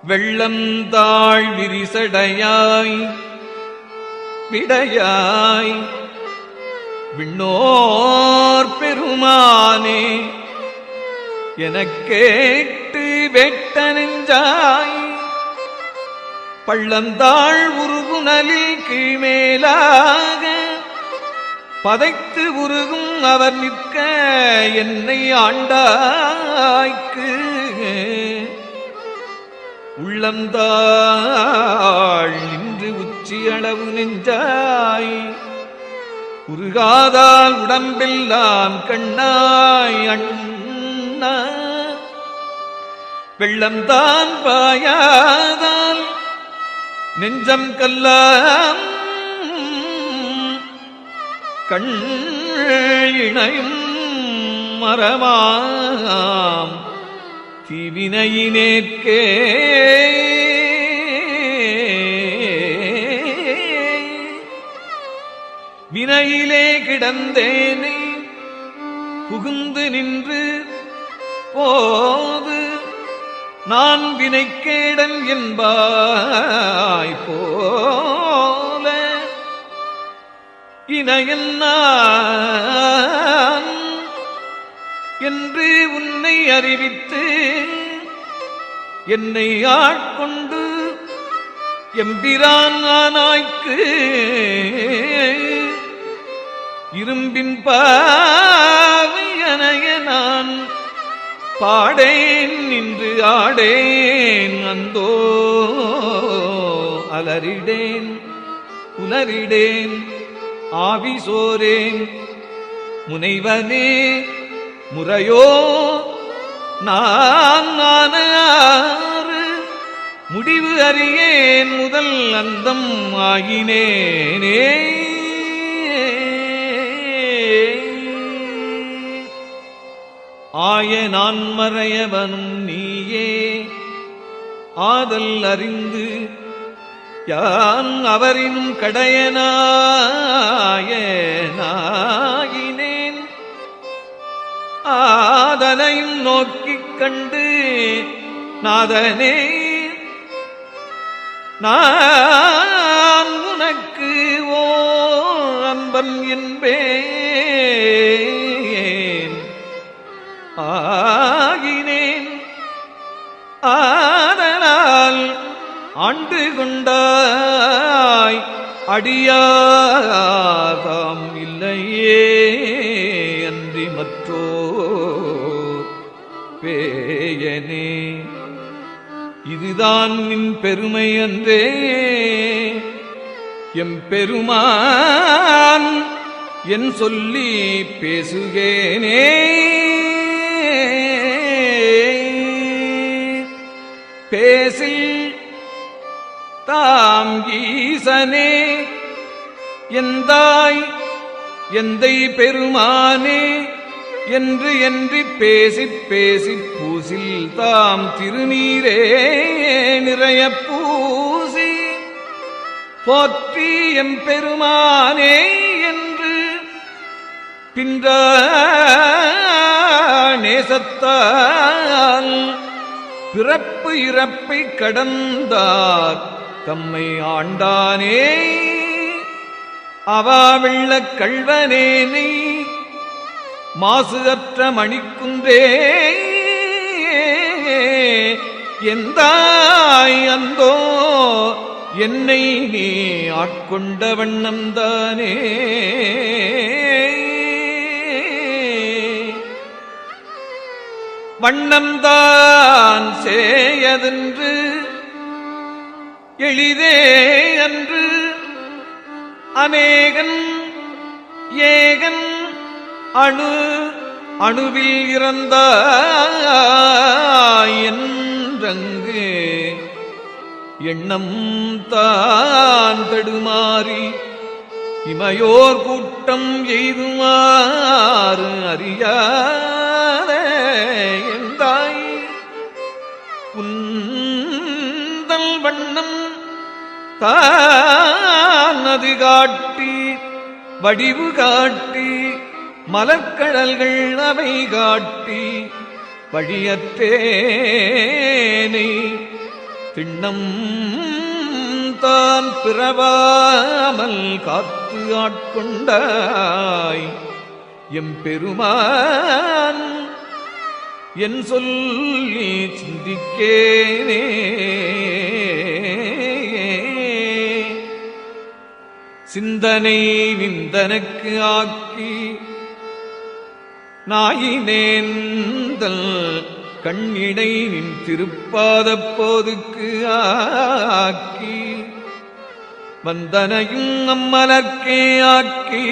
வெள்ளந்தாள் விரிசடையாய் விடையாய் விண்ணோர் பெருமானே எனக்கேட்டு வெட்ட நெஞ்சாய் பள்ளந்தாள் உருகுனலில் கீழ்மேலாக பதைத்து உருகும் அவர் நிற்க என்னை ஆண்டாய்க்கு உள்ளந்தாள் நின்று உச்சி அளவு நெஞ்சாய் உருகாதால் உடம்பெல்லாம் கண்ணாய் அண்ணா வெள்ளம்தான் பாயாதால் நெஞ்சம் கல்லாம் கண் இணையும் மரமாம் தீவினையினேற்கே வினையிலே கிடந்தேனை புகுந்து நின்று போது நான் வினைக்கேடன் என்பாய் போல இணையன்னான் என்று உன்னை அறிவித்து என்னை ஆட்கொண்டு எம்பிரான் ஆனாய்க்கு இரும்பின் பாவையனைய நான் பாடேன் நின்று ஆடேன் அந்தோ அலறிடேன் உலரிடேன் ஆவிசோரேன் முனைவனே முறையோ நான் முடிவு அறியேன் முதல் அந்தம் ஆகினேனே ஆய நான் மறையவனும் நீயே ஆதல் அறிந்து யான் அவரினும் கடையனாயினேன் ஆதலையும் நோக்கிக் கண்டு நாதனே நான் உனக்கு ஓ அன்பன் என்பேன் ஆகினேன் ஆதலால் ஆண்டு கொண்டாய் அடியாதாம் இல்லையே அன்றி மற்றோ பேயனே இதுதான் நின் பெருமை அன்றே எம் பெருமான் என் சொல்லி பேசுகேனே பேசில் தாம் ஈசனே எந்தாய் எந்தை பெருமானே என்று பேசிப் பேசிப் பூசில் தாம் திருநீரே நிறைய பூசி போற்றி எம் பெருமானே என்று பின்ற நேசத்தால் பிறப்பு இறப்பை கடந்தார் தம்மை ஆண்டானே அவா வெள்ளக் கள்வனேனை மாசு அற்ற மணிக்குன்றே எந்தாய் அந்தோ என்னை நீ ஆட்கொண்ட வண்ணம்தானே வண்ணம்தான் சேயதென்று எளிதே அன்று அநேகன் ஏகன் அணு அணுவில் இறந்தாய் என்றங்கு எண்ணம் தான் தடுமாறி இமையோர் கூட்டம் எய்துமாறு அறியாத எந்தாய் உந்தல் வண்ணம் தான் அது காட்டி வடிவு காட்டி மலர்கடல்கள் அவை காட்டி வழியற்றேனை திண்ணம் தான் பிறவாமல் காத்து ஆட்கொண்டாய் எம்பெருமான் என் சொல்லி சிந்திக்கேனே. சிந்தனை நிந்தனக்கு ஆக்கி நாயினேந்தல் கண்ணிடை நின் திருப்பாதப் போதுக்கு ஆக்கி வந்தனையும் அம்மலர்க்கே ஆக்கி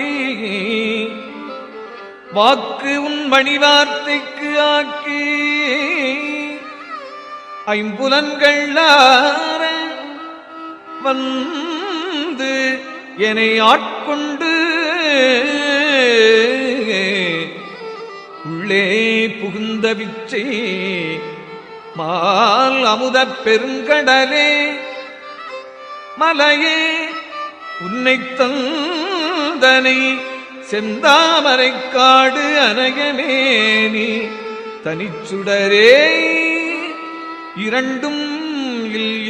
வாக்கு உன் மணிவார்த்தைக்கு ஆக்கி ஐம்புலன்கள் வந்து என்னை ஆட்கொண்டு உள்ளே புகுந்த விச்சை மால் அமுதப் பெருங்கடலே மலையே உன்னை தந்தனை செந்தாமரைக் காடு அனகமேனி தனிச்சுடரே இரண்டும்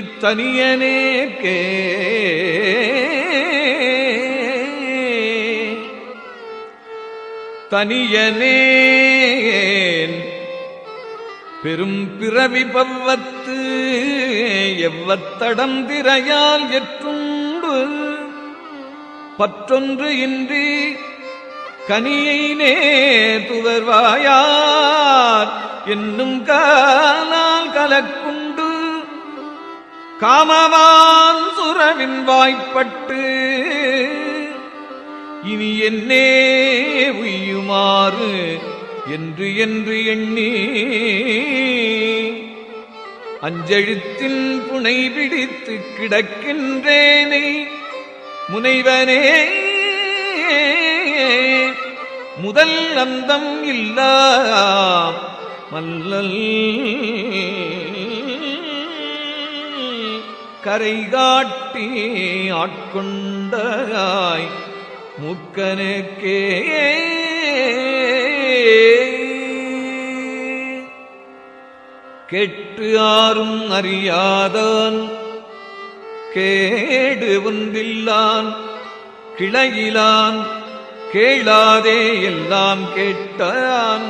இத்தனியனேக்கே. தனியனேன் பெரும் பிறவி பவ்வத்து எவ்வத்தடம் திரையால் எற்றுண்டு பற்றொன்று இன்றி கனியை நேதுவர்வாயார் என்னும் காலால் கலக்குண்டு காமவான் சுரவின் வாய்ப்பட்டு இனி என்னே உய்யுமாறு என்று என்று எண்ணி அஞ்செழுத்தின் புனை பிடித்து கிடக்கின்றேனே முனைவனே முதல் அந்தம் இல்லா மல்லல் கரை காட்டி ஆட்கொண்டாய் முக்கனுக்கே. கெட்டு ஆறும் அறியாதான் கேடு ஒன்றில்லான் கிளையிலான் கேளாதே எல்லாம் கேட்டான்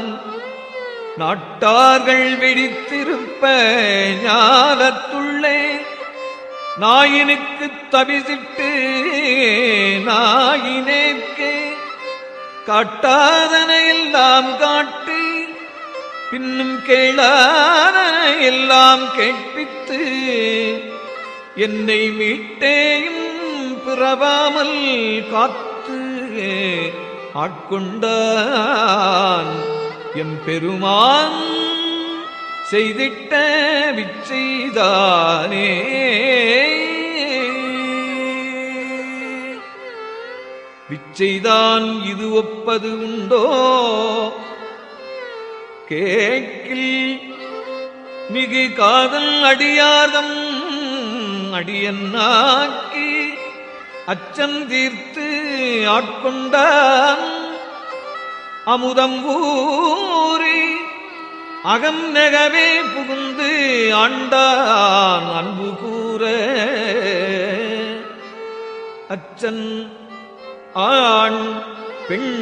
நாட்டார்கள் வெடித்திருப்ப ஞாலத்துள்ளே நாயினுக்கு தவிசிட்டு நாயினேற்கே காட்டாதன எல்லாம் காட்டி பின்னும் கேளாதன எல்லாம் கேட்பித்து என்னை மீட்டேயும் பிறவாமல் காத்து ஆட்கொண்டான் எம்பெருமான் செய்திட்ட விச்சைதானே. விச்சைதான் இது ஒப்பது உண்டோ கேட்கில் மிகு காதல் அடியார்தம் அடியன்னாக்கி அச்சம் தீர்த்து ஆட்கொண்டான் அமுதம் ஊறி அகம் நெகவே புகுந்து ஆண்டான் அன்பு கூற அச்சன் ஆண் பெண்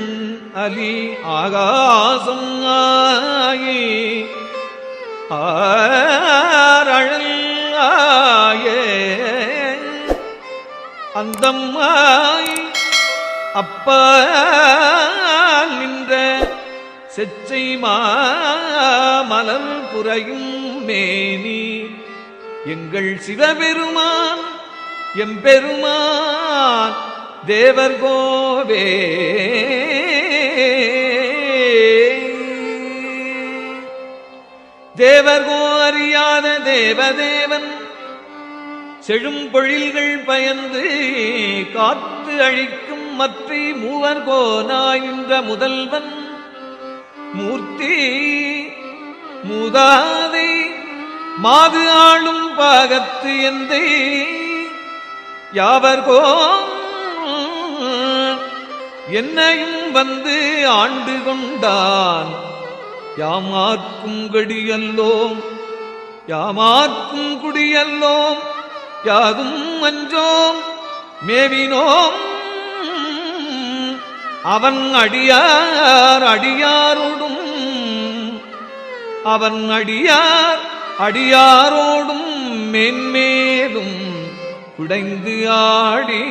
அலி ஆகாசம் ஆயி ஆரழல் ஆயே அந்தம்மாய் அப்பா நின்ற செச்சை மாமலர் புரையும் மேனி எங்கள் சிவபெருமான் எம்பெருமான் தேவர் கோவே. தேவர்கோ அறியாத தேவதேவன் செழும் பொழில்கள் பயந்து காத்து அழிக்கும் மற்றி மூவர்கோ நாயின்ற முதல்வன் மூர்த்தி மூதாதை மாது ஆளும் பாகத்து எந்தை யாவர்கோ என்னையும் வந்து ஆண்டு கொண்டான் யாமார்க்கும் கடியல்லோம் யாமார்க்கும் குடியல்லோம் யாதும் அஞ்சோம் மேவினோம் அவன் அடியாரோடும் அவன் அடியாரோடும் மேன்மேலும் குடைந்து ஆடி